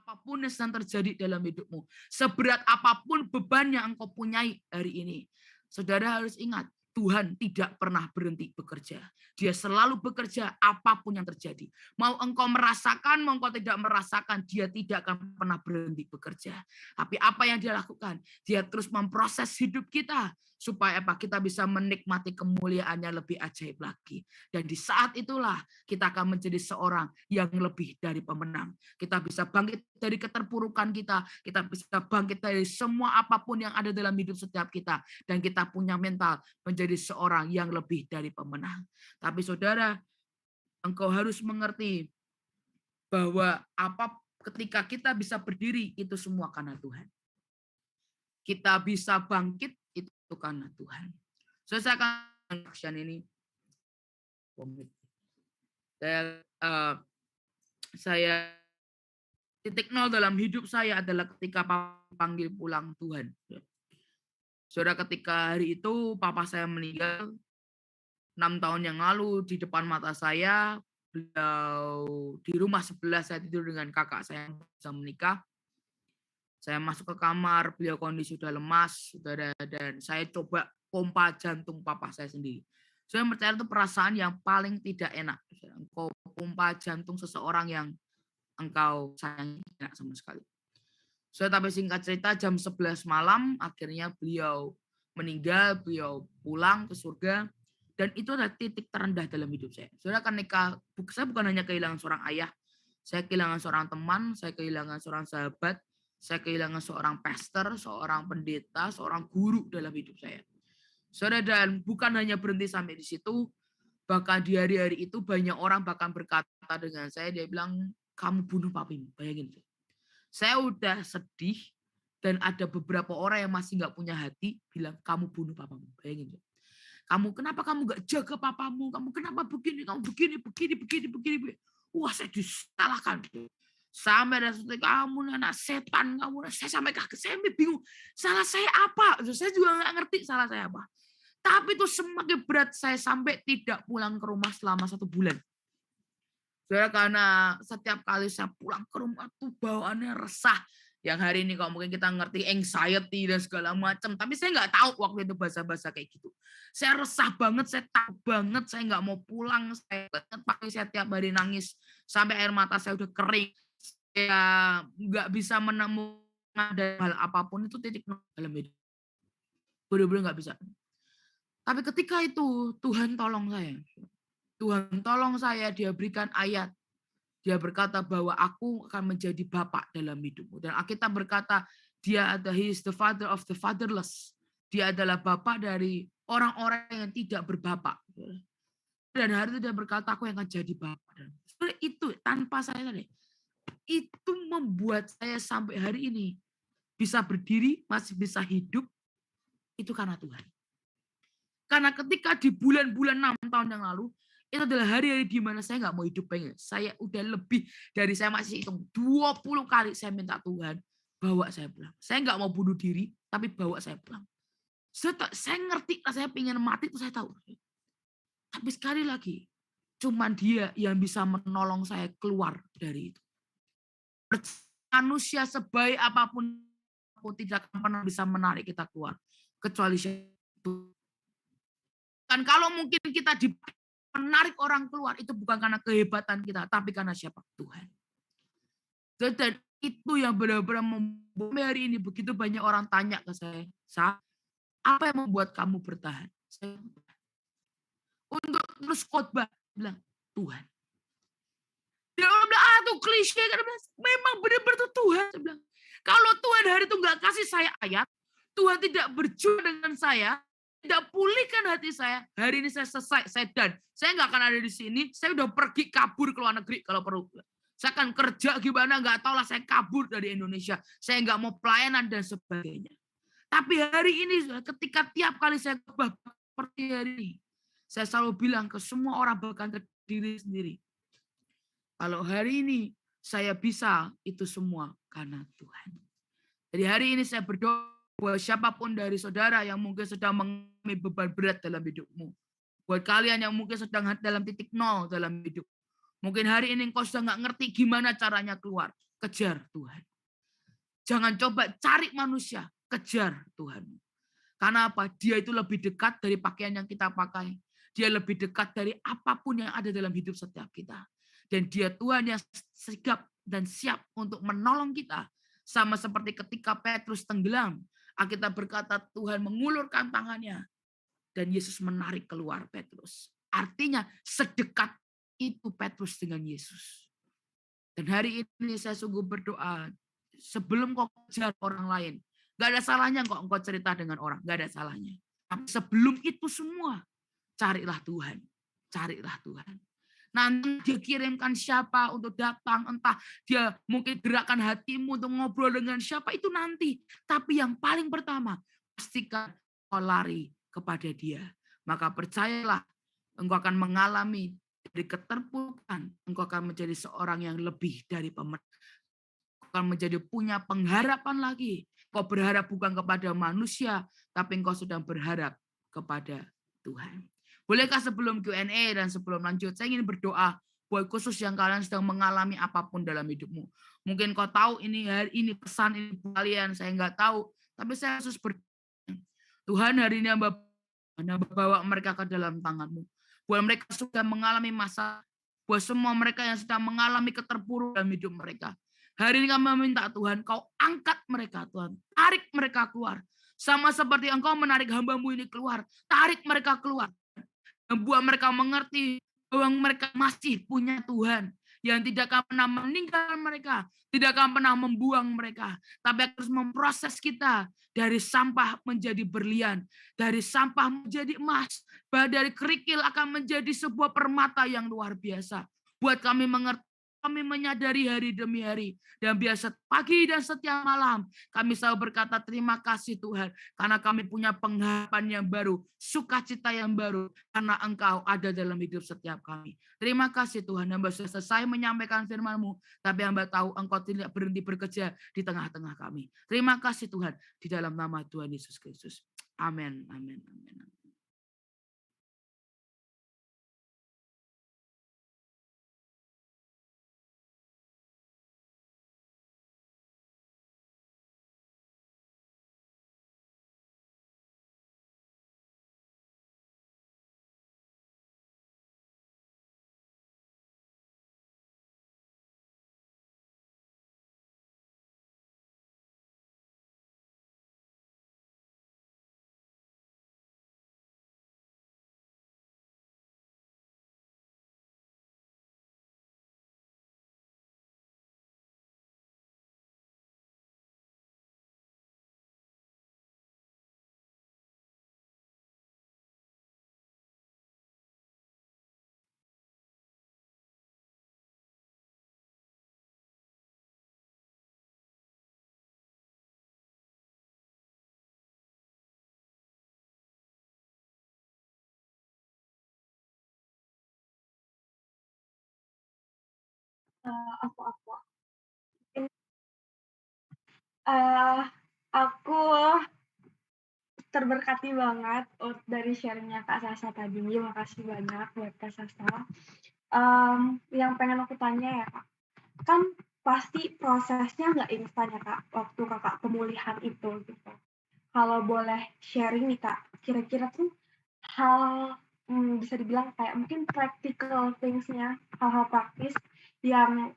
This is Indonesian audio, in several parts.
apapun yang sedang terjadi dalam hidupmu, seberat apapun beban yang engkau punyai hari ini, saudara harus ingat, Tuhan tidak pernah berhenti bekerja. Dia selalu bekerja apapun yang terjadi. Mau engkau merasakan, mau engkau tidak merasakan, dia tidak akan pernah berhenti bekerja. Tapi apa yang dia lakukan? Dia terus memproses hidup kita. Supaya apa? Kita bisa menikmati kemuliaannya lebih ajaib lagi. Dan di saat itulah kita akan menjadi seorang yang lebih dari pemenang. Kita bisa bangkit dari keterpurukan kita. Kita bisa bangkit dari semua apapun yang ada dalam hidup setiap kita. Dan kita punya mental menjadi seorang yang lebih dari pemenang. Tapi saudara, engkau harus mengerti bahwa ketika kita bisa berdiri, itu semua karena Tuhan. Kita bisa bangkit, itu karena Tuhan. Saya akan ini. Saya titik nol dalam hidup saya adalah ketika Papa panggil pulang Tuhan. Saudara, ketika hari itu Papa saya meninggal 6 tahun yang lalu di depan mata saya, beliau di rumah sebelah saya tidur dengan kakak saya yang bisa menikah. Saya masuk ke kamar, beliau kondisi sudah lemas, saudara, dan saya coba pompa jantung papa saya sendiri. Saya percaya itu perasaan yang paling tidak enak. Engkau pompa jantung seseorang yang engkau sayangi, enak sama sekali. Tapi singkat cerita, jam 11 malam, akhirnya beliau meninggal, beliau pulang ke surga, dan itu adalah titik terendah dalam hidup saya. Saudara, ketika saya bukan hanya kehilangan seorang ayah, saya kehilangan seorang teman, saya kehilangan seorang sahabat, saya kehilangan seorang pastor, seorang pendeta, seorang guru dalam hidup saya. Saudara, dan bukan hanya berhenti sampai di situ, bahkan di hari-hari itu banyak orang bahkan berkata dengan saya, dia bilang, kamu bunuh papimu, bayangin. Saya udah sedih, dan ada beberapa orang yang masih nggak punya hati, bilang, kamu bunuh papamu, bayangin. Kenapa kamu nggak jaga papamu, kamu kenapa begini, kamu begini. Wah, saya disalahkan. Sampai ada seperti kamu anak setan, saya sampai kaget, saya bingung, salah saya apa? Saya juga nggak ngerti salah saya apa. Tapi itu semakin berat, saya sampai tidak pulang ke rumah selama 1 bulan. Saudara, karena setiap kali saya pulang ke rumah tuh bawaannya resah. Yang hari ini kalau mungkin kita ngerti anxiety dan segala macam, tapi saya nggak tahu waktu itu bahasa-bahasa kayak gitu. Saya resah banget, saya takut banget, saya nggak mau pulang, saya tiap hari nangis sampai air mata saya udah kering. Saya nggak bisa menemukan hal apapun, itu titik nol dalam hidup. Benar-benar nggak bisa. Tapi ketika itu Tuhan tolong saya. Tuhan tolong saya, dia berikan ayat. Dia berkata bahwa aku akan menjadi bapak dalam hidupmu. Dan Alkitab berkata, he is the father of the fatherless. Dia adalah bapak dari orang-orang yang tidak berbapak. Dan hari itu dia berkata, aku yang akan jadi bapak. Itu tanpa saya tadi. Itu membuat saya sampai hari ini bisa berdiri, masih bisa hidup, itu karena Tuhan. Karena ketika di bulan-bulan 6 tahun yang lalu, itu adalah hari-hari di mana saya nggak mau hidup pengen. Saya udah lebih dari, saya masih hitung 20 kali saya minta Tuhan, bawa saya pulang. Saya nggak mau bunuh diri, tapi bawa saya pulang. Saya ngerti, saya pengen mati, itu saya tahu. Tapi sekali lagi, cuman dia yang bisa menolong saya keluar dari itu. Manusia sebaik apapun tidak akan pernah bisa menarik kita keluar, kecuali itu. Dan kalau mungkin kita menarik orang keluar, itu bukan karena kehebatan kita, tapi karena siapa? Tuhan. Dan itu yang benar-benar membuat hari ini begitu banyak orang tanya ke saya, apa yang membuat kamu bertahan? Saya untuk terus khotbah, bilang Tuhan. Dia bilang, tuh klise, memang benar-benar tuh Tuhan. Saya bilang, kalau Tuhan hari itu nggak kasih saya ayat, Tuhan tidak berjuang dengan saya, tidak pulihkan hati saya, hari ini saya selesai, saya done. Saya nggak akan ada di sini, saya udah pergi kabur ke luar negeri kalau perlu. Saya akan kerja gimana, nggak tahu lah, saya kabur dari Indonesia. Saya nggak mau pelayanan dan sebagainya. Tapi hari ini, ketika tiap kali saya seperti hari ini, saya selalu bilang ke semua orang, bahkan ke diri sendiri, kalau hari ini saya bisa, itu semua karena Tuhan. Jadi hari ini saya berdoa buat siapapun dari saudara yang mungkin sedang mengalami beban berat dalam hidupmu. Buat kalian yang mungkin sedang dalam titik nol dalam hidup. Mungkin hari ini engkau sudah nggak ngerti gimana caranya keluar. kejar Tuhan. Jangan coba cari manusia, kejar Tuhan. Karena apa? Dia itu lebih dekat dari pakaian yang kita pakai. Dia lebih dekat dari apapun yang ada dalam hidup setiap kita. Dan dia Tuhan yang sigap dan siap untuk menolong kita. Sama seperti ketika Petrus tenggelam. Alkitab berkata Tuhan mengulurkan tangannya. Dan Yesus menarik keluar Petrus. Artinya sedekat itu Petrus dengan Yesus. Dan hari ini saya sungguh berdoa, sebelum kau kejar orang lain, gak ada salahnya kok engkau cerita dengan orang, gak ada salahnya. Tapi sebelum itu semua, carilah Tuhan. Carilah Tuhan. Nanti dia kirimkan siapa untuk datang, entah dia mungkin gerakan hatimu untuk ngobrol dengan siapa, itu nanti. Tapi yang paling pertama, pastikan kau lari kepada dia. Maka percayalah, engkau akan mengalami dari keterpurukan, engkau akan menjadi seorang yang lebih dari pemenang. Engkau akan menjadi punya pengharapan lagi. Kau berharap bukan kepada manusia, tapi engkau sudah berharap kepada Tuhan. Bolehkah sebelum Q&A dan sebelum lanjut, saya ingin berdoa buat khusus yang kalian sedang mengalami apapun dalam hidupmu. Mungkin kau tahu ini hari ini pesan ini kalian, saya nggak tahu, tapi saya khusus berdoa. Tuhan hari ini hamba bawa mereka ke dalam tangan-Mu. Buat mereka sudah mengalami masa, buat semua mereka yang sedang mengalami keterpurukan dalam hidup mereka. Hari ini kami meminta Tuhan, kau angkat mereka Tuhan, tarik mereka keluar. Sama seperti engkau menarik hamba-Mu ini keluar, tarik mereka keluar. Dan buat mereka mengerti bahwa mereka masih punya Tuhan yang tidak akan pernah meninggalkan mereka, tidak akan pernah membuang mereka, tapi harus memproses kita dari sampah menjadi berlian, dari sampah menjadi emas, bahwa dari kerikil akan menjadi sebuah permata yang luar biasa. Buat kami mengerti, kami menyadari hari demi hari, dan biasa pagi dan setiap malam kami selalu berkata terima kasih Tuhan, karena kami punya pengharapan yang baru, sukacita yang baru, karena Engkau ada dalam hidup setiap kami. Terima kasih Tuhan, hamba sudah selesai menyampaikan firman-Mu, tapi hamba tahu Engkau tidak berhenti bekerja di tengah-tengah kami. Terima kasih Tuhan, di dalam nama Tuhan Yesus Kristus. Amin, amin, amin. Aku. Eh, aku terberkati banget dari sharingnya Kak Sasa tadi. Makasih banyak buat Kak Sasa. Yang pengen aku tanya ya Kak, kan pasti prosesnya nggak instan ya Kak, waktu Kakak pemulihan itu gitu. Kalau boleh sharing nih Kak, kira-kira tuh hal bisa dibilang kayak mungkin practical things-nya, hal-hal praktis yang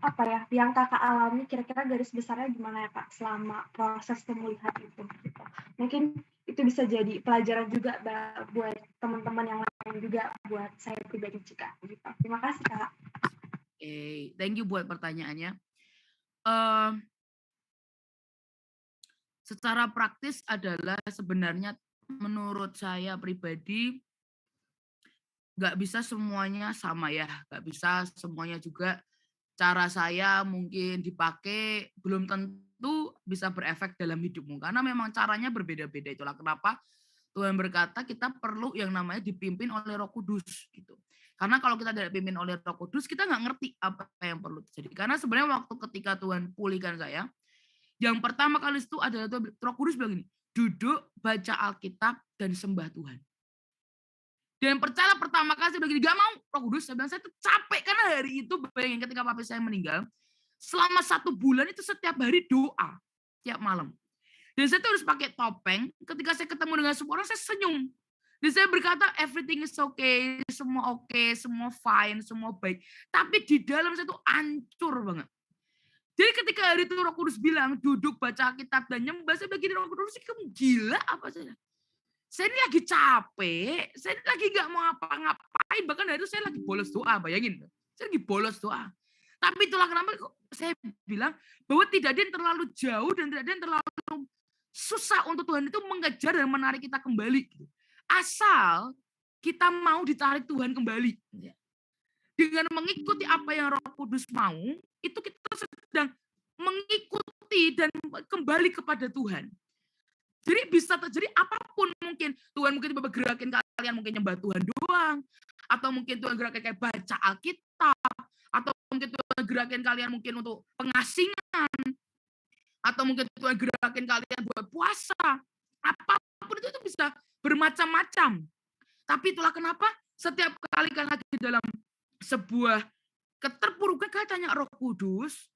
apa ya, yang Kakak alami kira-kira garis besarnya gimana ya Kak selama proses pemulihan itu gitu. Mungkin itu bisa jadi pelajaran juga buat teman-teman yang lain juga buat saya pribadi juga gitu. Terima kasih Kak. Thank you buat pertanyaannya. Secara praktis adalah sebenarnya menurut saya pribadi nggak bisa semuanya sama ya, nggak bisa semuanya juga cara saya mungkin dipakai belum tentu bisa berefek dalam hidupmu karena memang caranya berbeda-beda. Itulah kenapa Tuhan berkata kita perlu yang namanya dipimpin oleh Roh Kudus gitu. Karena kalau kita tidak dipimpin oleh Roh Kudus, kita nggak ngerti apa yang perlu terjadi. Karena sebenarnya waktu ketika Tuhan pulihkan saya, yang pertama kali itu adalah Roh Kudus bilang gini, duduk, baca Alkitab, dan sembah Tuhan. Dan percaya pertama kali saya udah gini, gak mau Roh Kudus, saya bilang saya tuh capek karena hari itu bayangin ketika papi saya meninggal, Selama 1 bulan itu setiap hari doa, tiap malam. Dan saya tuh harus pakai topeng, ketika saya ketemu dengan semua orang saya senyum. Dan saya berkata everything is okay, semua fine, semua baik. Tapi di dalam saya tuh hancur banget. Jadi ketika hari itu Roh Kudus bilang, duduk baca kitab dan nyembah, saya bilang gini, Roh Kudus, kamu gila apa sih? Saya ini lagi capek, saya ini lagi gak mau apa-ngapain, bahkan hari itu saya lagi bolos doa, bayangin. Saya lagi bolos doa. Tapi itulah kenapa saya bilang bahwa tidak ada yang terlalu jauh dan tidak ada yang terlalu susah untuk Tuhan itu mengejar dan menarik kita kembali. Asal kita mau ditarik Tuhan kembali. Dengan mengikuti apa yang Roh Kudus mau, itu kita sedang mengikuti dan kembali kepada Tuhan. Jadi bisa terjadi apapun mungkin. Tuhan mungkin gerakin kalian mungkin nyembah Tuhan doang. Atau mungkin Tuhan gerakin kayak baca Alkitab. Atau mungkin Tuhan gerakin kalian mungkin untuk pengasingan. Atau mungkin Tuhan gerakin kalian buat puasa. Apapun itu bisa bermacam-macam. Tapi itulah kenapa setiap kali kalian lagi dalam sebuah keterpurukan, kalian tanya Roh Kudus,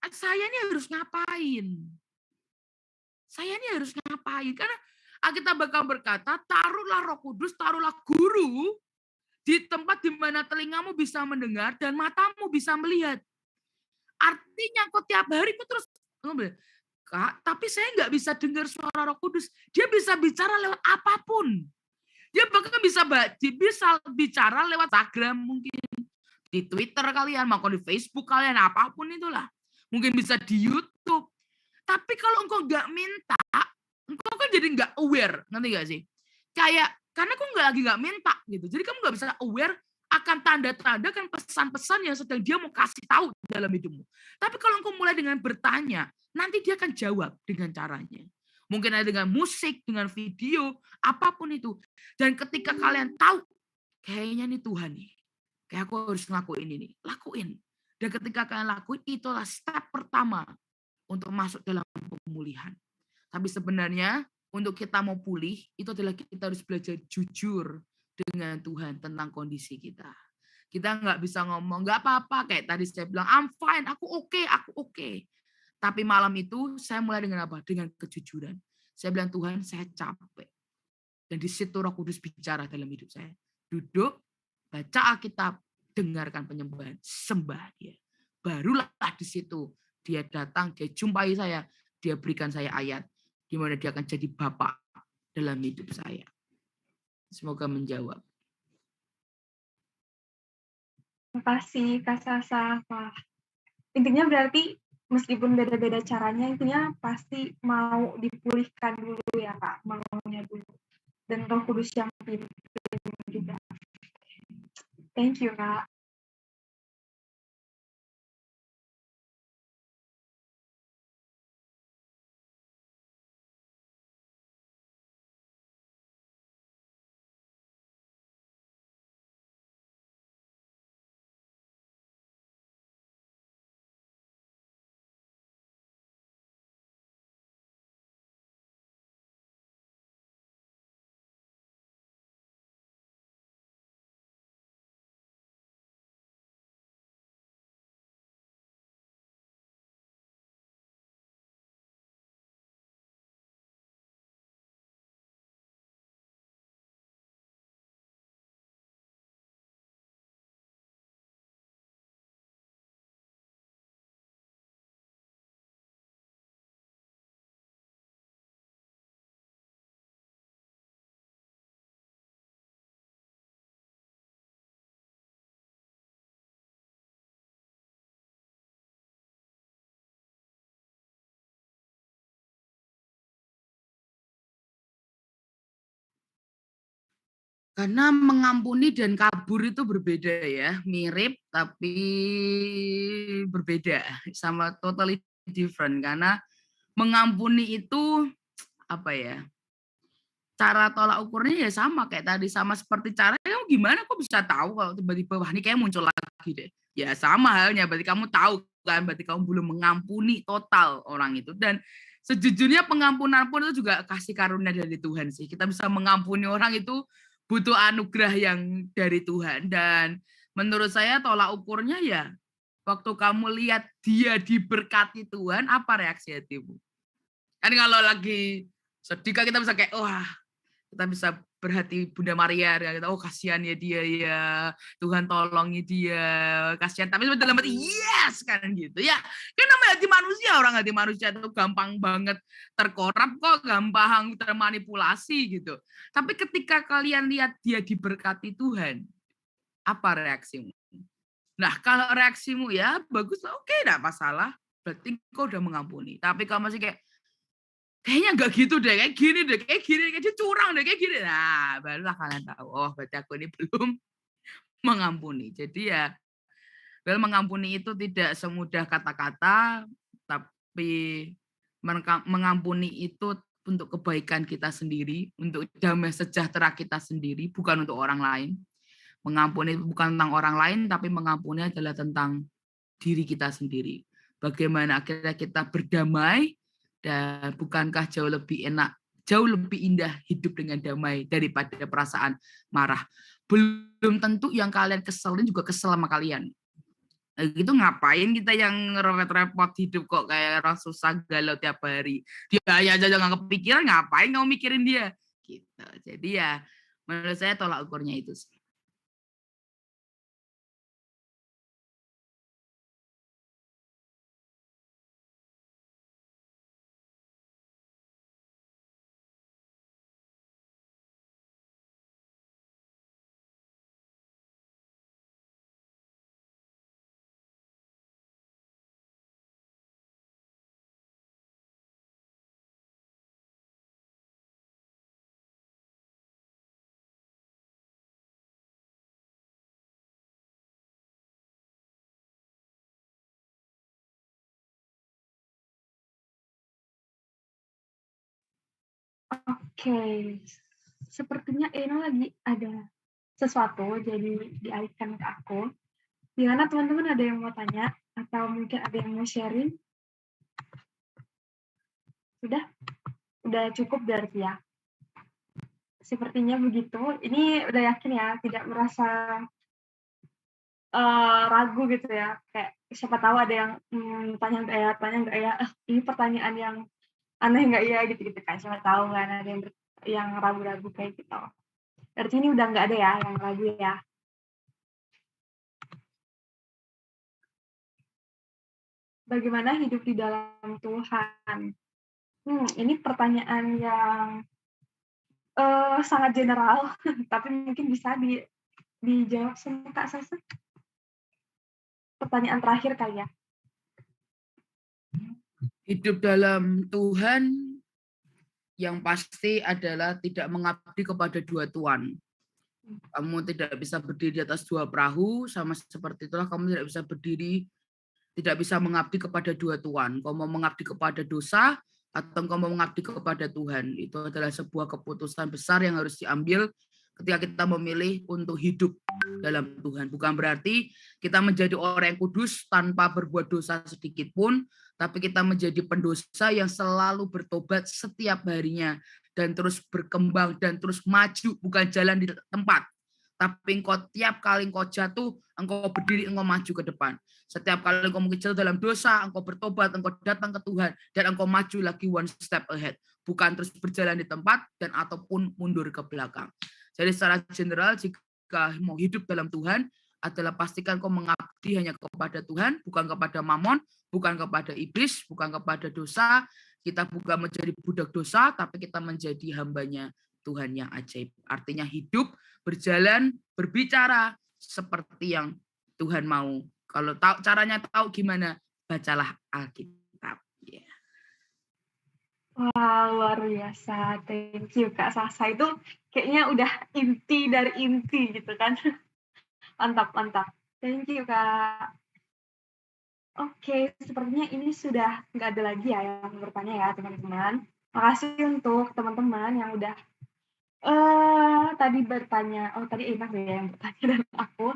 saya ini harus ngapain? Saya ini harus ngapain? Karena kita bakal berkata, taruhlah Roh Kudus, taruhlah guru di tempat di mana telingamu bisa mendengar dan matamu bisa melihat. Artinya kok tiap hari kok terus, Kak, tapi saya nggak bisa dengar suara Roh Kudus. Dia bisa bicara lewat apapun. Dia bahkan bisa bicara lewat Instagram mungkin. Di Twitter kalian, maupun di Facebook kalian, apapun itulah. Mungkin bisa di YouTube. Tapi kalau engkau nggak minta, engkau kan jadi nggak aware, ngerti nggak sih? Kayak karena aku lagi nggak minta gitu, jadi kamu nggak bisa aware akan tanda-tanda kan pesan-pesan yang sedang dia mau kasih tahu dalam hidupmu. Tapi kalau engkau mulai dengan bertanya, nanti dia akan jawab dengan caranya. Mungkin ada dengan musik, dengan video, apapun itu. Dan ketika kalian tahu, kayaknya nih Tuhan nih, kayak aku harus ngelakuin ini, lakuin. Dan ketika kalian lakuin, itulah step pertama untuk masuk dalam pemulihan. Tapi sebenarnya untuk kita mau pulih, itu adalah kita harus belajar jujur dengan Tuhan tentang kondisi kita. Kita nggak bisa ngomong, nggak apa-apa. Kayak tadi saya bilang, I'm fine, aku oke. Tapi malam itu saya mulai dengan apa? Dengan kejujuran. Saya bilang, Tuhan, saya capek. Dan di situ Roh Kudus bicara dalam hidup saya. Duduk, baca Alkitab, dengarkan penyembahan, sembah dia. Barulah di situ dia datang, dia jumpai saya, dia berikan saya ayat, di mana dia akan jadi Bapak dalam hidup saya. Semoga menjawab. Terima kasih Kak Sasa. Wah, intinya berarti meskipun beda-beda caranya, intinya pasti mau dipulihkan dulu ya Kak, maunya dulu. Dan Roh Kudus yang pimpin juga. Thank you Kak. Karena mengampuni dan kabur itu berbeda ya, mirip tapi berbeda, sama totally different. Karena mengampuni itu apa ya? Cara tolak ukurnya ya sama kayak tadi, sama seperti cara kamu gimana kok bisa tahu kalau tiba-tiba wah ini kayak muncul lagi deh. Ya sama halnya, berarti kamu tahu kan, berarti kamu belum mengampuni total orang itu. Dan sejujurnya pengampunan pun itu juga kasih karunia dari Tuhan sih. Kita bisa mengampuni orang itu butuh anugerah yang dari Tuhan. Dan menurut saya tolak ukurnya ya Waktu kamu lihat dia diberkati Tuhan, apa reaksi hatimu? Kan kalau lagi sedih kan kita bisa kayak, wah, kita bisa berhati Bunda Maria, dan kita, oh kasihan ya dia ya, Tuhan tolongi dia, kasihan. Tapi dalam hati, yes kan gitu ya. Kan namanya hati manusia, orang hati manusia itu gampang banget terkorap kok, gampang termanipulasi gitu. Tapi ketika kalian lihat dia diberkati Tuhan, apa reaksimu? Nah, kalau reaksimu ya bagus, oke, enggak masalah. Berarti kau udah mengampuni. Tapi kalau masih kayak, kayaknya enggak gitu deh, kayak gini deh, kayak gini, kayak dia curang deh, kayak gini. Nah, barulah kalian tahu, oh berarti aku ini belum mengampuni. Jadi ya, mengampuni itu tidak semudah kata-kata, tapi mengampuni itu untuk kebaikan kita sendiri, untuk damai sejahtera kita sendiri, bukan untuk orang lain. Mengampuni bukan tentang orang lain, tapi mengampuni adalah tentang diri kita sendiri. Bagaimana akhirnya kita berdamai, dan bukankah jauh lebih enak, jauh lebih indah hidup dengan damai daripada perasaan marah. Belum tentu yang kalian keselin juga kesel sama kalian. Gitu ngapain kita yang repot-repot hidup kok kayak orang susah galau tiap hari. Dia aja jangan kepikiran, ngapain kamu mikirin dia? Gitu. Jadi ya menurut saya tolak ukurnya itu sih. Oke, sepertinya Eno lagi ada sesuatu, jadi dialihkan ke aku. Gimana teman-teman, ada yang mau tanya? Atau mungkin ada yang mau sharing? Sudah? Udah cukup berarti ya? Sepertinya begitu. Ini udah yakin ya, tidak merasa ragu gitu ya, kayak siapa tahu ada yang tanya nggak ya, ini pertanyaan yang aneh nggak ya, gitu-gitu kan, siapa tahu kan ada yang ragu-ragu kayak gitu. Berarti ini udah nggak ada ya yang ragu ya? Bagaimana hidup di dalam Tuhan? Ini pertanyaan yang sangat general, tapi mungkin bisa dijawab sama Kak Sasa. Pertanyaan terakhir kali ya. Hidup dalam Tuhan yang pasti adalah tidak mengabdi kepada dua tuan. Kamu tidak bisa berdiri di atas dua perahu, sama seperti itulah kamu tidak bisa berdiri, tidak bisa mengabdi kepada dua tuan. Kau mau mengabdi kepada dosa, atau kau mau mengabdi kepada Tuhan. Itu adalah sebuah keputusan besar yang harus diambil ketika kita memilih untuk hidup dalam Tuhan. Bukan berarti kita menjadi orang yang kudus tanpa berbuat dosa sedikit pun, tapi kita menjadi pendosa yang selalu bertobat setiap harinya, dan terus berkembang, dan terus maju, bukan jalan di tempat. Tapi engkau tiap kali engkau jatuh, engkau berdiri, engkau maju ke depan. Setiap kali engkau mungkin jatuh dalam dosa, engkau bertobat, engkau datang ke Tuhan, dan engkau maju lagi one step ahead. Bukan terus berjalan di tempat, dan ataupun mundur ke belakang. Jadi secara general, jika mau hidup dalam Tuhan, adalah pastikan kau mengabdi hanya kepada Tuhan, bukan kepada mamon, bukan kepada iblis, bukan kepada dosa. Kita bukan menjadi budak dosa, tapi kita menjadi hambanya Tuhan yang ajaib. Artinya hidup, berjalan, berbicara seperti yang Tuhan mau. Kalau tahu caranya, tahu gimana, bacalah Alkitab. Yeah. Wah, luar biasa. Thank you, Kak Sasa. Itu kayaknya udah inti dari inti gitu kan. Mantap, mantap. Thank you, Kak. Oke, sepertinya ini sudah nggak ada lagi ya yang bertanya ya, teman-teman. Makasih untuk teman-teman yang udah tadi bertanya. Oh, tadi enak ya yang bertanya dan aku.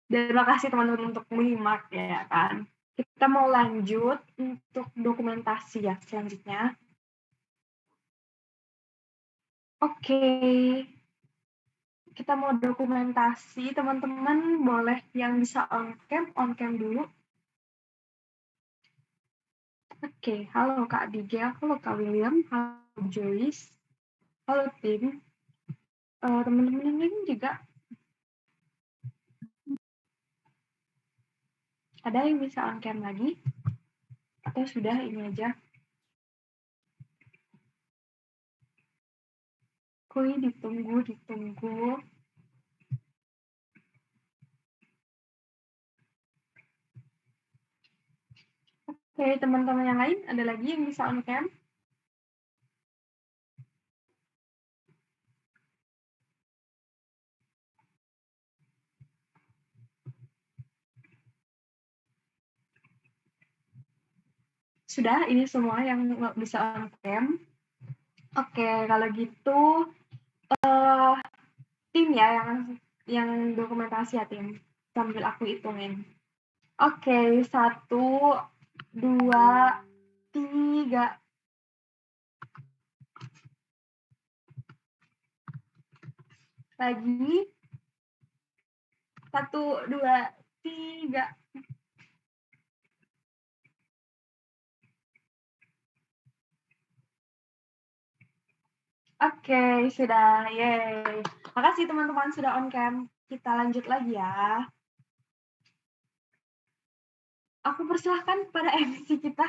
Dan makasih teman-teman untuk menyimak ya kan. Kita mau lanjut untuk dokumentasi ya selanjutnya. Oke. Kita mau dokumentasi, teman-teman boleh yang bisa on cam dulu. Oke, halo Kak Abigail, halo Kak William, halo Joyce, halo tim. Teman-teman yang lain juga ada yang bisa on cam lagi? Atau sudah ini aja? Kui ditunggu. Oke, teman-teman yang lain ada lagi yang bisa on cam? Sudah, ini semua yang bisa on cam. Oke, kalau gitu tim ya yang dokumentasi ya tim. Sambil aku hitungin. Oke, 1, 2, 3. Lagi. 1, 2, 3. Oke, sudah. Yeay. Makasih teman-teman sudah on cam. Kita lanjut lagi ya. Aku persilahkan pada MC kita.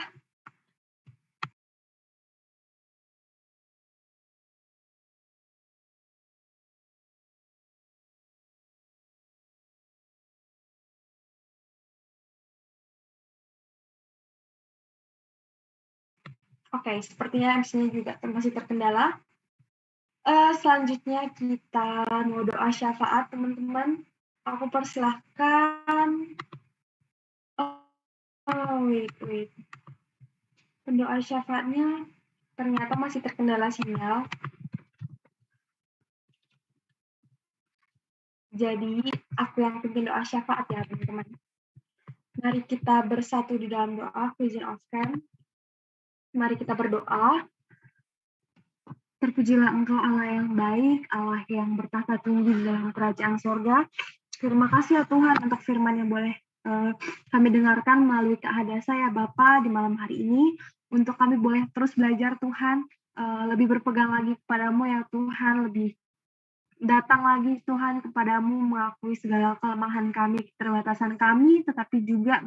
Oke, sepertinya MC-nya juga masih terkendala. Selanjutnya kita mau doa syafaat, teman-teman. Aku persilahkan. Wait. Pendoa syafaatnya ternyata masih terkendala sinyal. Jadi, aku yang pimpin doa syafaat ya, teman-teman. Mari kita bersatu di dalam doa, vision of Camp. Mari kita berdoa. Terpujilah Engkau Allah yang baik, Allah yang bertahta tinggi di dalam kerajaan sorga. Terima kasih ya Tuhan untuk firman yang boleh kami dengarkan melalui Kak Hadasa ya Bapa di malam hari ini. Untuk kami boleh terus belajar Tuhan, lebih berpegang lagi kepadamu ya Tuhan, lebih datang lagi Tuhan kepadamu mengakui segala kelemahan kami, keterbatasan kami, tetapi juga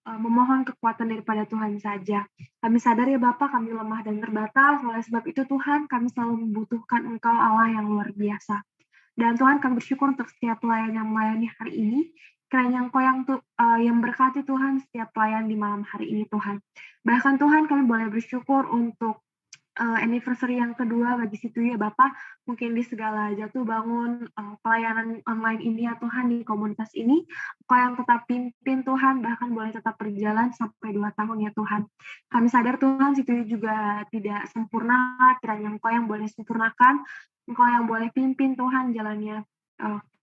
memohon kekuatan daripada Tuhan saja. Kami sadar ya Bapak, kami lemah dan terbatas, oleh sebab itu Tuhan, kami selalu membutuhkan Engkau Allah yang luar biasa. Dan Tuhan, kami bersyukur untuk setiap pelayan yang melayani hari ini, kiranya Engkau yang berkati Tuhan setiap pelayan di malam hari ini Tuhan. Bahkan Tuhan, kami boleh bersyukur untuk anniversary yang kedua bagi situ ya Bapak, mungkin di segala jatuh bangun pelayanan online ini ya Tuhan di komunitas ini, Engkau yang tetap pimpin Tuhan, bahkan boleh tetap berjalan sampai 2 tahun ya Tuhan. Kami sadar Tuhan situ juga tidak sempurna, kiranya Engkau yang boleh sempurnakan, Engkau yang boleh pimpin Tuhan jalannya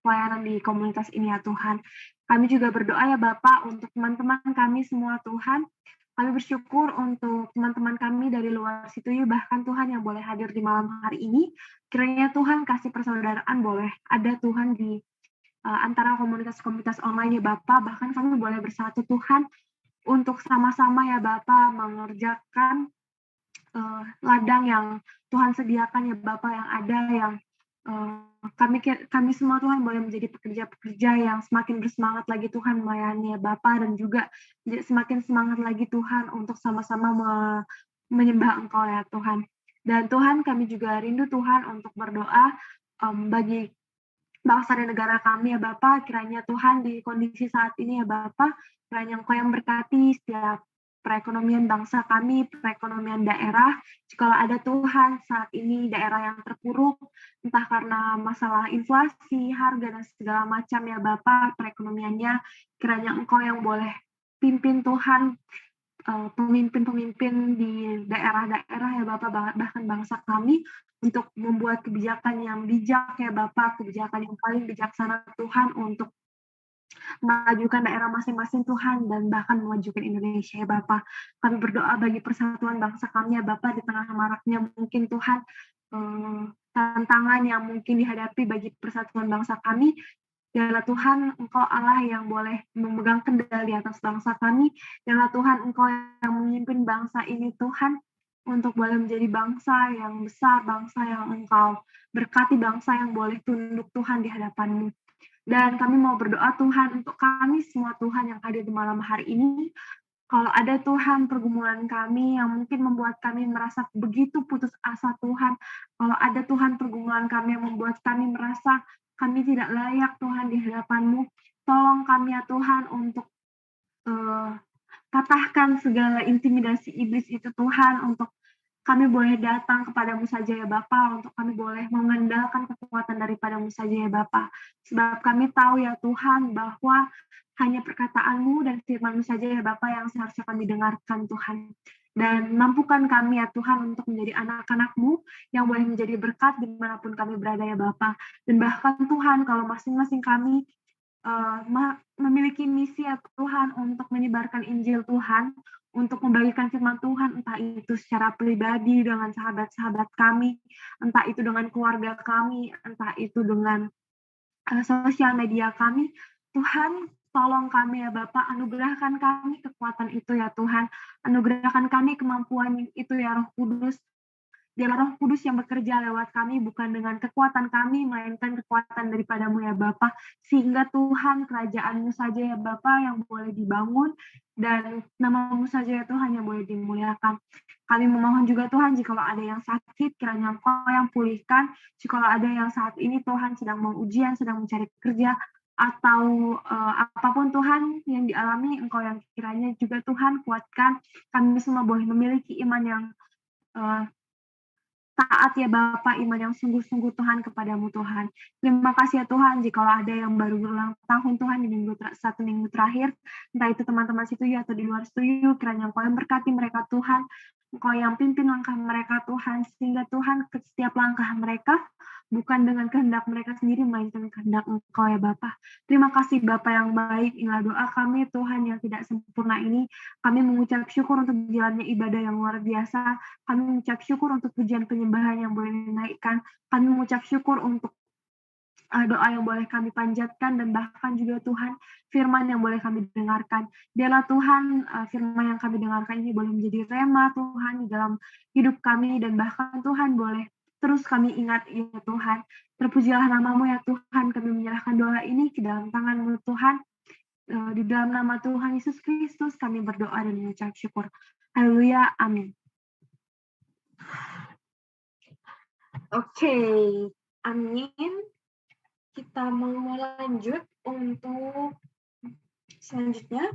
pelayanan di komunitas ini ya Tuhan. Kami juga berdoa ya Bapak untuk teman-teman kami semua Tuhan. Kami bersyukur untuk teman-teman kami dari luar situ ya, bahkan Tuhan yang boleh hadir di malam hari ini. Kiranya Tuhan kasih persaudaraan boleh ada Tuhan di antara komunitas-komunitas online ya Bapak, bahkan kami boleh bersatu Tuhan untuk sama-sama ya Bapak mengerjakan ladang yang Tuhan sediakan ya Bapak, yang ada yang kami semua Tuhan boleh menjadi pekerja-pekerja yang semakin bersemangat lagi Tuhan melayani ya Bapak, dan juga semakin semangat lagi Tuhan untuk sama-sama menyembah Engkau ya Tuhan. Dan Tuhan, kami juga rindu Tuhan untuk berdoa bagi bangsa dan negara kami ya Bapak, kiranya Tuhan di kondisi saat ini ya Bapak, kiranya Engkau yang berkati setiap perekonomian bangsa kami, perekonomian daerah. Jikalau ada Tuhan saat ini daerah yang terpuruk, entah karena masalah inflasi, harga, dan segala macam ya Bapak, perekonomiannya, kiranya Engkau yang boleh pimpin Tuhan, pemimpin-pemimpin di daerah-daerah ya Bapak, bahkan bangsa kami, untuk membuat kebijakan yang bijak ya Bapak, kebijakan yang paling bijaksana Tuhan untuk memajukan daerah masing-masing Tuhan, dan bahkan memajukan Indonesia ya Bapak. Kami berdoa bagi persatuan bangsa kami ya Bapak, di tengah maraknya mungkin Tuhan tantangan yang mungkin dihadapi bagi persatuan bangsa kami. Dialah Tuhan, Engkau Allah yang boleh memegang kendali atas bangsa kami. Dialah Tuhan, Engkau yang memimpin bangsa ini, Tuhan, untuk boleh menjadi bangsa yang besar, bangsa yang Engkau berkati, bangsa yang boleh tunduk Tuhan di hadapan-Mu. Dan kami mau berdoa Tuhan untuk kami semua Tuhan yang hadir di malam hari ini. Kalau ada Tuhan pergumulan kami yang mungkin membuat kami merasa begitu putus asa Tuhan, kalau ada Tuhan pergumulan kami yang membuat kami merasa kami tidak layak Tuhan di hadapan-Mu, tolong kami ya Tuhan untuk patahkan segala intimidasi iblis itu Tuhan, untuk kami boleh datang kepadamu saja ya Bapa, untuk kami boleh mengandalkan kekuatan daripada-Mu saja ya Bapa. Sebab kami tahu ya Tuhan bahwa hanya perkataan-Mu dan firman-Mu saja ya Bapa yang seharusnya kami dengarkan Tuhan. Dan mampukan kami ya Tuhan untuk menjadi anak-anak-Mu yang boleh menjadi berkat dimanapun kami berada ya Bapa. Dan bahkan Tuhan kalau masing-masing kami memiliki misi ya Tuhan untuk menyebarkan Injil Tuhan, untuk membagikan firman Tuhan, entah itu secara pribadi dengan sahabat-sahabat kami, entah itu dengan keluarga kami, entah itu dengan sosial media kami. Tuhan, tolong kami ya Bapak, anugerahkan kami kekuatan itu ya Tuhan, anugerahkan kami kemampuan itu ya Roh Kudus. Dialah Roh Kudus yang bekerja lewat kami, bukan dengan kekuatan kami, melainkan kekuatan daripada-Mu ya Bapa, sehingga Tuhan kerajaan-Mu saja ya Bapa yang boleh dibangun, dan nama-Mu saja ya Tuhan yang boleh dimuliakan. Kami memohon juga Tuhan, jikalau ada yang sakit, kiranya Engkau yang pulihkan, jikalau ada yang saat ini Tuhan sedang mau ujian, sedang mencari kerja, atau apapun Tuhan yang dialami, Engkau yang kiranya juga Tuhan kuatkan, kami semua boleh memiliki iman yang taat ya Bapa, iman yang sungguh-sungguh Tuhan kepadamu Tuhan. Terima kasih ya Tuhan, jikalau ada yang baru berulang tahun Tuhan di satu minggu terakhir, entah itu teman-teman setuju atau di luar setuju, kiranya Engkau yang berkati mereka Tuhan, Engkau yang pimpin langkah mereka Tuhan, sehingga Tuhan ke setiap langkah mereka bukan dengan kehendak mereka sendiri, melainkan kehendak Engkau ya Bapa. Terima kasih Bapa yang baik, inilah doa kami Tuhan yang tidak sempurna ini. Kami mengucap syukur untuk jalannya ibadah yang luar biasa. Kami mengucap syukur untuk pujian penyembahan yang boleh dinaikkan. Kami mengucap syukur untuk doa yang boleh kami panjatkan, dan bahkan juga Tuhan firman yang boleh kami dengarkan. Dialah Tuhan, firman yang kami dengarkan ini boleh menjadi rema Tuhan di dalam hidup kami, dan bahkan Tuhan boleh terus kami ingat ya Tuhan. Terpujilah nama-Mu ya Tuhan, kami menyerahkan doa ini ke dalam tangan-Mu Tuhan. Di dalam nama Tuhan Yesus Kristus kami berdoa dan mengucap syukur. Haleluya, amin. Oke, amin. Kita mau lanjut untuk selanjutnya.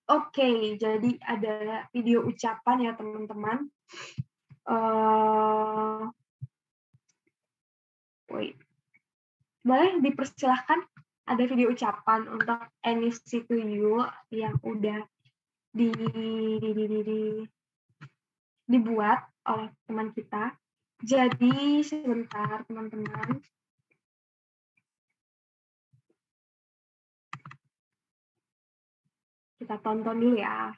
Oke, jadi ada video ucapan ya teman-teman. Boleh dipersilahkan, ada video ucapan untuk NFC to you yang udah dibuat oleh teman kita. Jadi sebentar teman-teman. Kita tonton dulu ya.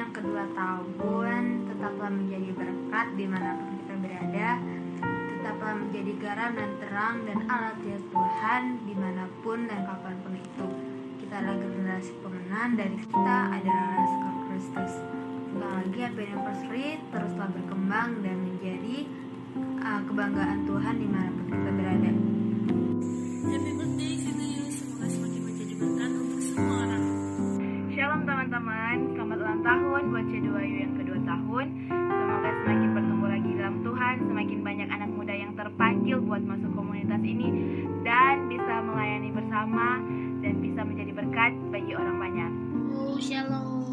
Kedua tahun, tetaplah menjadi berkat dimanapun kita berada, tetaplah menjadi garam dan terang dan alat ya Tuhan dimanapun dan kapanpun itu. Kita adalah generasi pemenang, dari kita adalah Rasul Kristus. Sekali lagi happy anniversary, teruslah berkembang dan menjadi kebanggaan Tuhan dimanapun kita berada. Happy birthday to you. teman-teman, selamat ulang tahun buat C2U yang kedua tahun. Semoga semakin bertumbuh lagi dalam Tuhan, semakin banyak anak muda yang terpanggil buat masuk komunitas ini dan bisa melayani bersama dan bisa menjadi berkat bagi orang banyak. Shalom.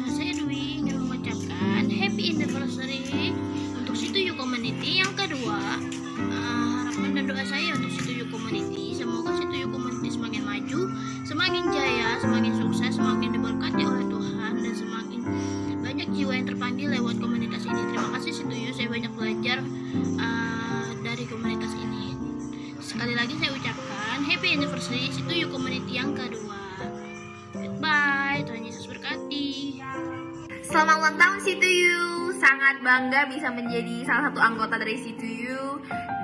Saya Dwi ingin mengucapkan happy anniversary untuk Situyu Community yang kedua. Harapan dan doa saya untuk Situyu Community, semoga Situyu Community semakin maju, semakin jaya, semakin sukses, semakin diberkati oleh Tuhan, dan semakin banyak jiwa yang terpanggil lewat komunitas ini. Terima kasih Situyu, saya banyak belajar dari komunitas ini. Sekali lagi saya ucapkan happy anniversary Situyu Community yang kedua. Bye, Tuhan Yesus berkati. Selamat ulang tahun C2U. Sangat bangga bisa menjadi salah satu anggota dari C2U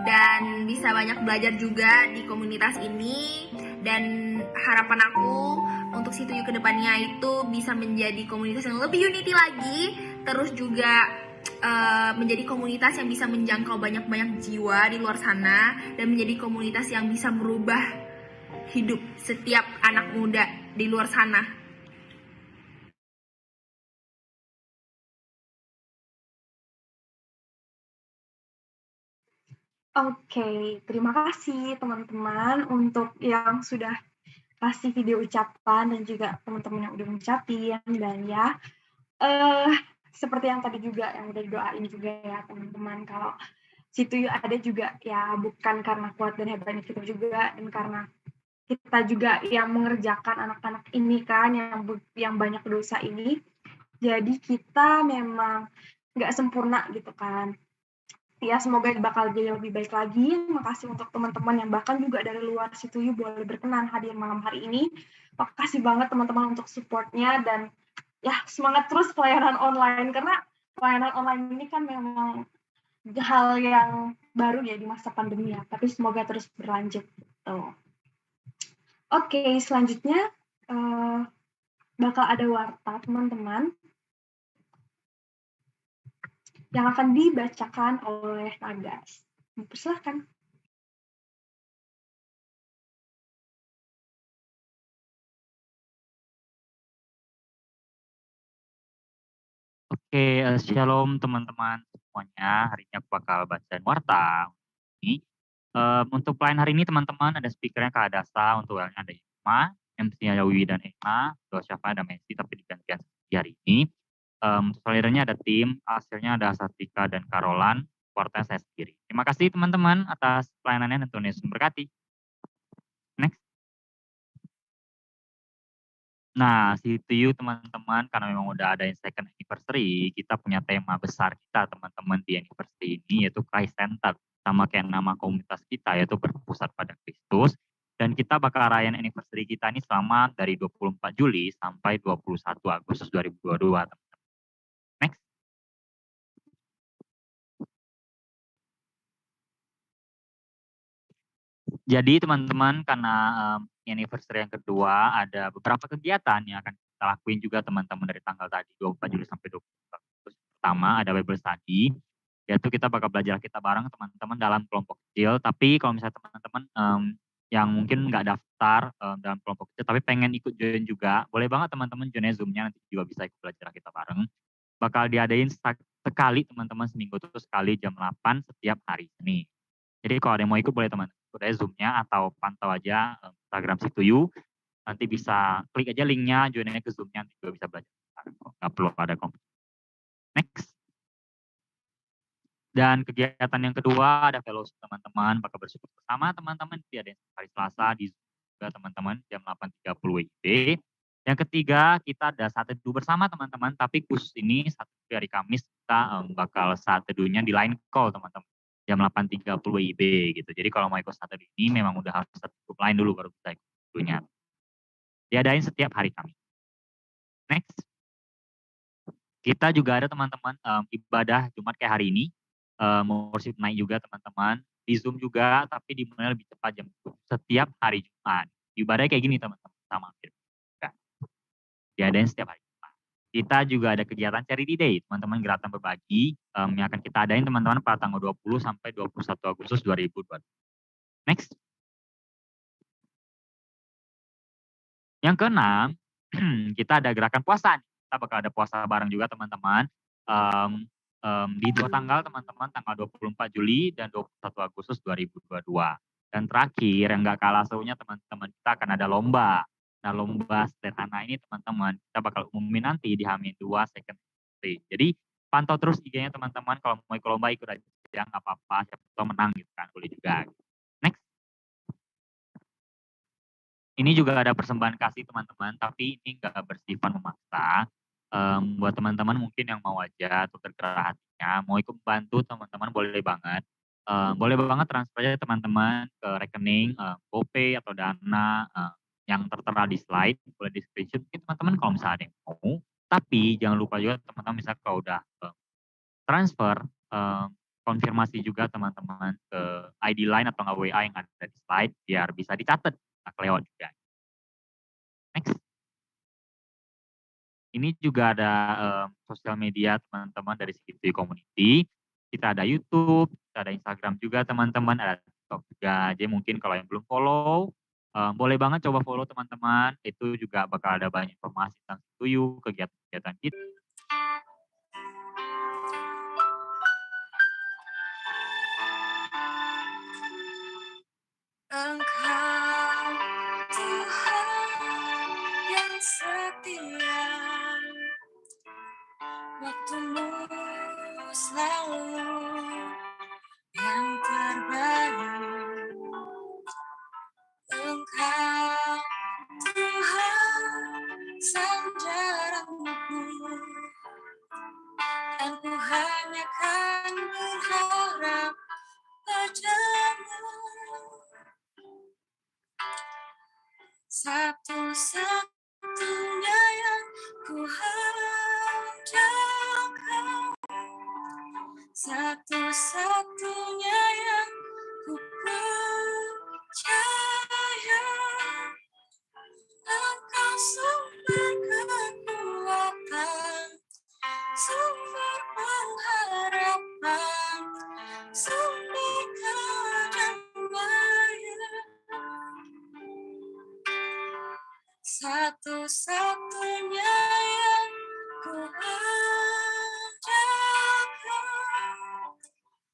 dan bisa banyak belajar juga di komunitas ini. Dan harapan aku untuk C2U kedepannya itu bisa menjadi komunitas yang lebih unity lagi, terus juga menjadi komunitas yang bisa menjangkau banyak-banyak jiwa di luar sana dan menjadi komunitas yang bisa merubah hidup setiap anak muda di luar sana. Oke, terima kasih teman-teman untuk yang sudah kasih video ucapan dan juga teman-teman yang udah ngucapin. Dan ya, seperti yang tadi juga yang udah doain juga ya teman-teman, kalau Situyu ada juga ya bukan karena kuat dan hebatnya kita juga, dan karena kita juga yang mengerjakan anak-anak ini kan yang banyak dosa ini. Jadi kita memang nggak sempurna gitu kan. Ya, semoga bakal jadi lebih baik lagi. Makasih untuk teman-teman yang bahkan juga dari luar Situyu boleh berkenan hadir malam hari ini. Makasih banget teman-teman untuk support-nya, dan ya semangat terus pelayanan online, karena pelayanan online ini kan memang hal yang baru ya di masa pandemi ya, tapi semoga terus berlanjut gitu. Oke, selanjutnya bakal ada warta teman-teman yang akan dibacakan oleh Nagas. Persilahkan. Oke, shalom teman-teman semuanya. Hari ini aku bakal bacain warta ini. Untuk pelayan hari ini teman-teman ada speakernya Kak Adasa, untuk WL-nya ada Ima, MC-nya ada Wiwi dan Emma, untuk Syafa ada Messi tapi digantikan di hari ini. Untuk leadernya ada tim, hasilnya ada Satika dan Karolan, wartanya saya sendiri. Terima kasih teman-teman atas pelayanannya dan Tuhan Yesus memberkati. Next. Nah, C2U teman-teman, karena memang udah ada second anniversary, kita punya tema besar kita teman-teman di anniversary ini, yaitu Christ Center. Sama kayak nama komunitas kita, yaitu berpusat pada Kristus. Dan kita bakal rayain anniversary kita ini selama dari 24 Juli sampai 21 Agustus 2022. Teman-teman. Next. Jadi teman-teman, karena anniversary yang kedua ada beberapa kegiatan yang akan kita lakuin juga teman-teman dari tanggal tadi 24 Juli sampai 24 Agustus. Pertama ada Bible Study, yaitu kita bakal belajar kita bareng teman-teman dalam kelompok kecil. Tapi kalau misalnya teman-teman yang mungkin nggak daftar dalam kelompok kecil tapi pengen ikut join juga, boleh banget teman-teman join Zoom-nya, nanti juga bisa ikut belajar kita bareng. Bakal diadain sekali teman-teman, seminggu itu sekali jam 8 setiap hari Senin. Jadi kalau ada yang mau ikut boleh teman-teman ikut aja Zoom-nya atau pantau aja Instagram C2U. Nanti bisa klik aja linknya, join aja ke Zoom-nya, nanti juga bisa belajar. Nggak perlu ada kompetisi. Next. Dan kegiatan yang kedua ada fellowship teman-teman, bakal bersyukur bersama teman-teman. Nanti ada yang hari Selasa di Zoom juga teman-teman jam 8.30 WIB. Yang ketiga kita ada saat teduh bersama teman-teman, tapi khusus ini saat hari Kamis kita bakal saat teduhnya di line call teman-teman jam 8.30 WIB gitu. Jadi kalau mau ikut saat teduh ini memang udah harus cukup line dulu baru bisa ikut teduhnya. Diadain setiap hari Kamis. Next. Kita juga ada teman-teman ibadah Jumat kayak hari ini. Worship night juga teman-teman. Di Zoom juga, tapi dimulai lebih cepat jam 10 setiap hari Jumat. Ibadah kayak gini teman-teman, sama diadain setiap hari Jumat. Kita juga ada kegiatan Charity Day, teman-teman, gerakan berbagi yang akan kita adain teman-teman pada tanggal 20 sampai 21 Agustus 2022. Next. Yang keenam, kita ada gerakan puasa nih. Kita bakal ada puasa bareng juga teman-teman. Di 2 tanggal teman-teman, tanggal 24 Juli dan 21 Agustus 2022. Dan terakhir yang nggak kalah serunya teman-teman, kita akan ada lomba. Nah, lomba sederhana ini teman-teman kita bakal umumin nanti di H-2 second day. Jadi pantau terus IG-nya teman-teman, kalau mau ikut lomba ikut aja, nggak apa-apa, siapa tahu menang gitu kan, boleh juga. Next. Ini juga ada persembahan kasih teman-teman, tapi ini nggak bersifat memaksa. Buat teman-teman mungkin yang mau aja atau tergerak hatinya, mau ikut bantu teman-teman boleh banget. Boleh banget transfer aja teman-teman ke rekening GoPay atau Dana yang tertera di slide, boleh di screenshot mungkin teman-teman kalau misalnya ada yang mau. Tapi jangan lupa juga teman-teman misalnya kalau udah transfer, konfirmasi juga teman-teman ke ID line atau nggak WA yang ada di slide biar bisa dicatat, nggak kelewat juga. Next. Ini juga ada sosial media teman-teman dari Situ Community. Kita ada YouTube, kita ada Instagram juga teman-teman, ada TikTok juga. Jadi mungkin kalau yang belum follow, boleh banget coba follow teman-teman. Itu juga bakal ada banyak informasi tentang Situ, kegiatan-kegiatan kita. Engkau Tuhan yang setia, waktumu selalu yang terbaik. Engkau Tuhan sandaranku, dan ku hanya kan berharap padamu. Satu-satunya yang ku handalkan, satu-satunya yang ku percaya. Engkau sumber kekuatan, sumber pengharapan, sumber kedamaian. Satu-satunya yang ku andalkan,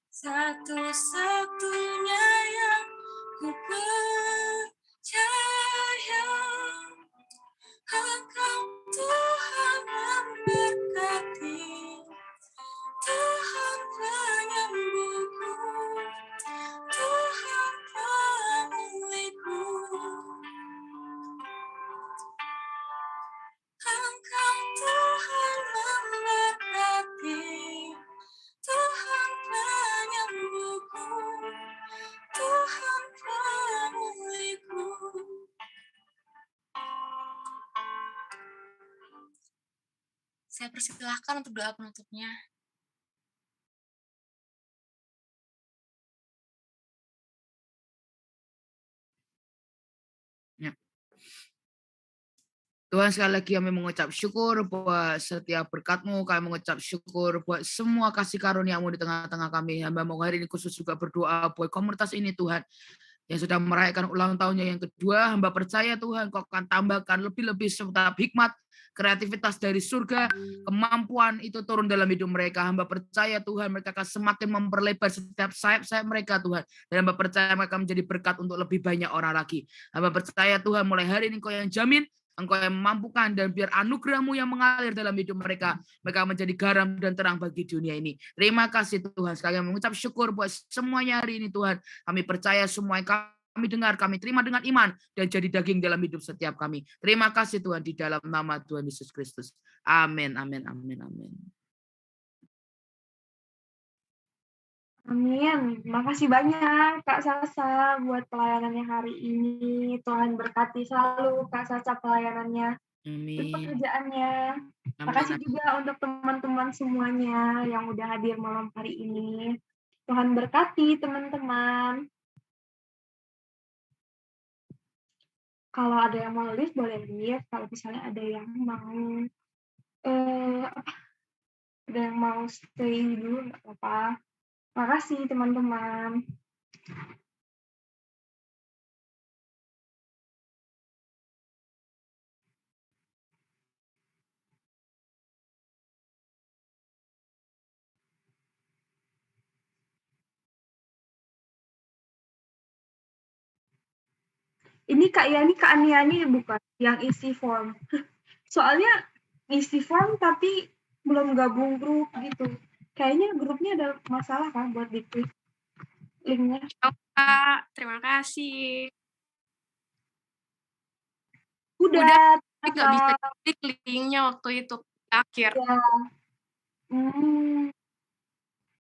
satu-satunya yang ku percaya. Engkau Tuhan memberkati, Tuhan penyembuhku, Tuhan pemulihku. Engkau Tuhan memberkati, Tuhan penyembuhku, Tuhan pemulihku. Saya persilahkan untuk doa penutupnya. Tuhan, sekali lagi kami mengucap syukur buat setiap berkat-Mu, kami mengucap syukur buat semua kasih karunia-Mu di tengah-tengah kami. Hamba mau hari ini khusus juga berdoa buat komunitas ini Tuhan, yang sedang merayakan ulang tahunnya yang kedua. Hamba percaya Tuhan Kau akan tambahkan lebih-lebih setiap hikmat, kreativitas dari surga, kemampuan itu turun dalam hidup mereka. Hamba percaya Tuhan mereka akan semakin memperlebar setiap sayap-sayap mereka Tuhan. Dan hamba percaya mereka menjadi berkat untuk lebih banyak orang lagi. Hamba percaya Tuhan mulai hari ini Kau yang jamin, Engkau yang memampukan, dan biar anugerah-Mu yang mengalir dalam hidup mereka. Mereka menjadi garam dan terang bagi dunia ini. Terima kasih Tuhan. Sekali lagi mengucap syukur buat semuanya hari ini Tuhan. Kami percaya semua yang kami dengar, kami terima dengan iman, dan jadi daging dalam hidup setiap kami. Terima kasih Tuhan, di dalam nama Tuhan Yesus Kristus. Amin, amin, amin, amin. Amin. Makasih banyak Kak Sasa buat pelayanannya hari ini. Tuhan berkati selalu Kak Sasa pelayanannya dan Amin. pekerjaannya. Makasih juga untuk teman-teman semuanya yang udah hadir malam hari ini. Tuhan berkati teman-teman. Kalau ada yang mau list boleh list. Kalau misalnya ada yang mau ada yang mau stay dulu nggak apa-apa. Makasih teman-teman. Ini Kak Aniani bukan yang isi form. Soalnya isi form tapi belum gabung grup gitu. Kayaknya grupnya ada masalah kan buat diklik linknya. Kak, terima kasih. Udah Tapi nggak bisa klik linknya waktu itu akhir. ya.